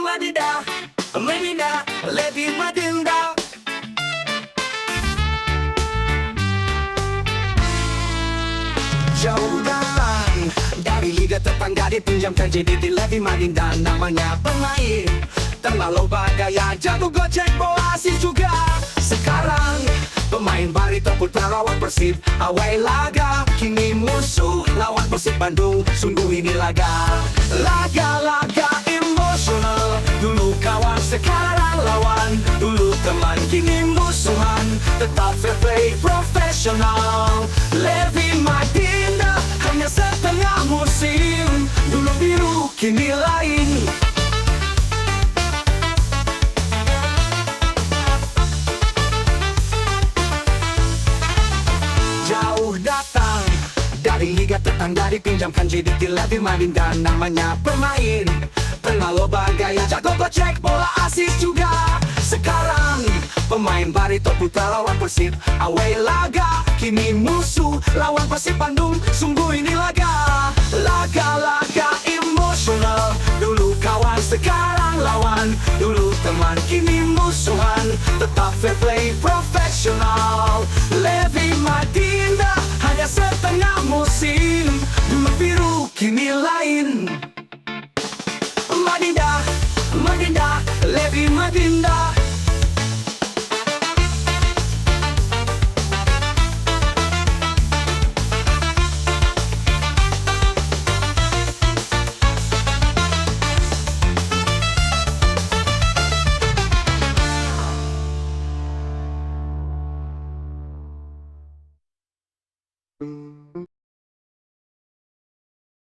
Madida, Medina, Levi Madinda. Jauh datang dari liga tetangga, dipinjamkan jadi di Levi Madinda. Namanya pemain terlalu bagaya, jago gocek bola asis juga. Sekarang pemain Barito Putra lawan Persib away laga. Kini musuh lawan Persib Bandung. Sungguh ini laga emosional. Dulu kawan sekarang lawan, dulu teman kini musuhan. Tetap fair play profesional. Levi Madinda hanya setengah musim. Dulu biru kini lain. Jauh datang dari liga tetangga, dipinjamkan jadi di Levi Madinda. Namanya pemain terlalu bagaya, jago gocek bola asis juga. Sekarang pemain Barito Putra lawan Persib away laga. Kini musuh lawan Persib Bandung. Sungguh ini laga emosional. Dulu kawan sekarang lawan, dulu teman kini musuh.